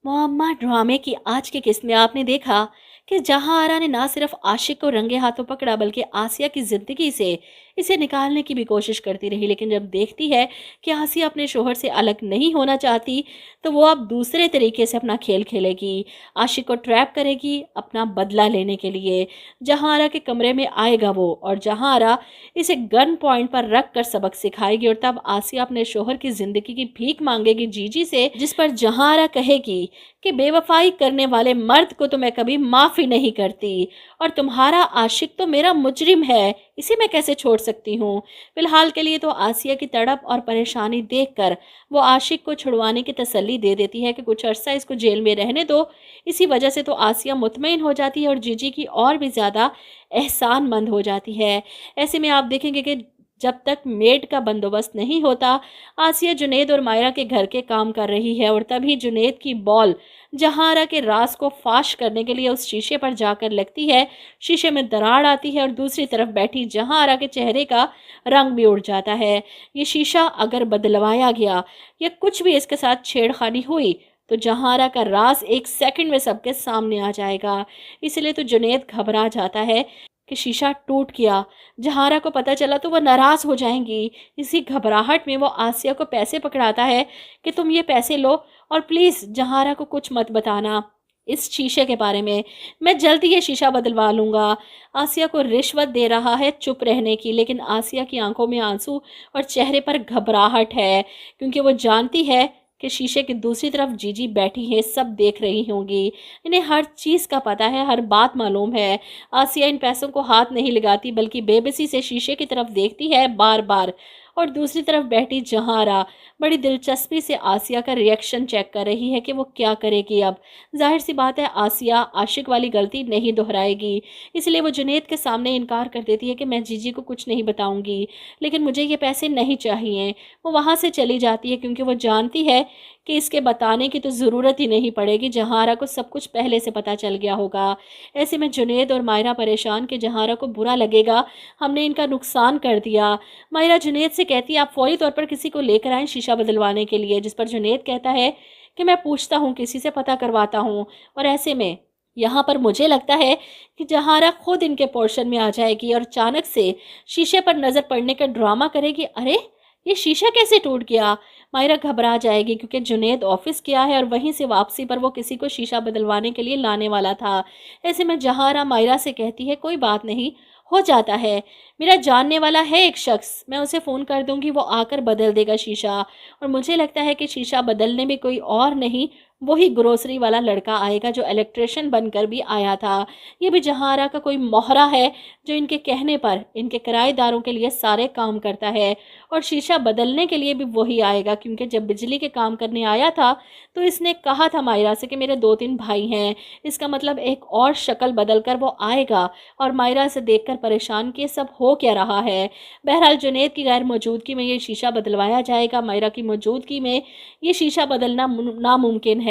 मुअम्मा ड्रामे की आज की किस्त में आपने देखा कि जहां आरा ने ना सिर्फ आशिक को रंगे हाथों पकड़ा बल्कि आसिया की जिंदगी से इसे निकालने की भी कोशिश करती रही। लेकिन जब देखती है कि आसिया अपने शोहर से अलग नहीं होना चाहती, तो वो अब दूसरे तरीके से अपना खेल खेलेगी। आशिक को ट्रैप करेगी अपना बदला लेने के लिए। जहां आरा के कमरे में आएगा वो, और जहां आरा इसे गन पॉइंट पर रख कर सबक सिखाएगी, और तब आसिया अपने शोहर की जिंदगी की भीख मांगेगी जीजी से, जिस पर जहां आरा कहेगी कि बेवफाई करने वाले मर्द को तो मैं कभी माफ़ी नहीं करती, और तुम्हारा आशिक तो मेरा मुजरिम है, इसे मैं कैसे छोड़ सकती हूँ। फिलहाल के लिए तो आसिया की तड़प और परेशानी देखकर वो आशिक को छुड़वाने की तसल्ली दे देती है कि कुछ अरसा इसको जेल में रहने दो। इसी वजह से तो आसिया मुतमईन हो जाती है और जीजी की और भी ज़्यादा एहसानमंद हो जाती है। ऐसे में आप देखेंगे कि जब तक मेड का बंदोबस्त नहीं होता, आसिया जुनैद और मायरा के घर के काम कर रही है, और तभी जुनैद की बॉल जहारा के राज को फाश करने के लिए उस शीशे पर जाकर लगती है। शीशे में दरार आती है और दूसरी तरफ बैठी जहारा के चेहरे का रंग भी उड़ जाता है। ये शीशा अगर बदलवाया गया या कुछ भी इसके साथ छेड़खानी हुई, तो जहारा का राज एक सेकंड में सबके सामने आ जाएगा। इसलिए तो जुनैद घबरा जाता है कि शीशा टूट गया। जहारा को पता चला तो वो नाराज़ हो जाएंगी। इसी घबराहट में वो आसिया को पैसे पकड़ाता है कि तुम ये पैसे लो, और प्लीज़ जहारा को कुछ मत बताना इस शीशे के बारे में, मैं जल्दी ये शीशा बदलवा लूँगा। आसिया को रिश्वत दे रहा है चुप रहने की, लेकिन आसिया की आंखों में आंसू और चेहरे पर घबराहट है, क्योंकि वो जानती है कि शीशे की दूसरी तरफ जीजी बैठी है, सब देख रही होंगी, इन्हें हर चीज़ का पता है, हर बात मालूम है। आसिया इन पैसों को हाथ नहीं लगाती बल्कि बेबसी से शीशे की तरफ देखती है बार बार, और दूसरी तरफ बैठी जहारा बड़ी दिलचस्पी से आसिया का रिएक्शन चेक कर रही है कि वो क्या करेगी अब। जाहिर सी बात है आसिया आशिक वाली गलती नहीं दोहराएगी, इसलिए वो जुनैद के सामने इनकार कर देती है कि मैं जीजी को कुछ नहीं बताऊंगी, लेकिन मुझे ये पैसे नहीं चाहिए। वो वहाँ से चली जाती है क्योंकि वो जानती है कि इसके बताने की तो ज़रूरत ही नहीं पड़ेगी, जहारा को सब कुछ पहले से पता चल गया होगा। ऐसे में जुनैद और मायरा परेशान कि जहारा को बुरा लगेगा हमने इनका नुकसान कर दिया। मायरा जुनैद से कहती है आप फौरी तौर पर किसी को लेकर आएं शीशा बदलवाने के लिए, जिस पर जुनैद कहता है कि मैं पूछता हूँ, किसी से पता करवाता हूँ। और ऐसे में यहाँ पर मुझे लगता है कि जहारा खुद इनके पोर्शन में आ जाएगी और अचानक से शीशे पर नज़र पड़ने का ड्रामा करेगी। अरे ये शीशा कैसे टूट गया। मायरा घबरा जाएगी क्योंकि जुनैद ऑफिस गया है और वहीं से वापसी पर वो किसी को शीशा बदलवाने के लिए लाने वाला था। ऐसे में जहारा मायरा से कहती है कोई बात नहीं, हो जाता है, मेरा जानने वाला है एक शख्स, मैं उसे फ़ोन कर दूंगी, वो आकर बदल देगा शीशा। और मुझे लगता है कि शीशा बदलने में कोई और नहीं, वही ग्रोसरी वाला लड़का आएगा जो इलेक्ट्रिशियन बनकर भी आया था। ये भी जहारा का कोई मोहरा है जो इनके कहने पर इनके किराएदारों के लिए सारे काम करता है, और शीशा बदलने के लिए भी वही आएगा, क्योंकि जब बिजली के काम करने आया था तो इसने कहा था मायरा से कि मेरे 2-3 भाई हैं। इसका मतलब एक और शक्ल बदल कर वो आएगा, और मायरा से देखकर परेशान कि सब हो क्या रहा है। बहरहाल जुनैद की गैर मौजूदगी में ये शीशा बदलवाया जाएगा, मायरा की मौजूदगी में ये शीशा बदलना नामुमकिन है।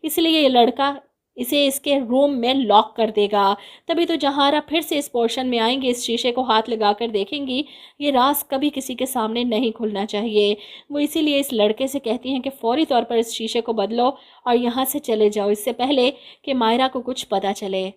इसलिए ये लड़का इसे इसके रूम में लॉक कर देगा। तभी तो जहारा फिर से इस पोर्शन में आएंगे, इस शीशे को हाथ लगाकर देखेंगी। ये राज कभी किसी के सामने नहीं खुलना चाहिए। वो इसीलिए इस लड़के से कहती हैं कि फौरी तौर पर इस शीशे को बदलो और यहाँ से चले जाओ, इससे पहले कि मायरा को कुछ पता चले।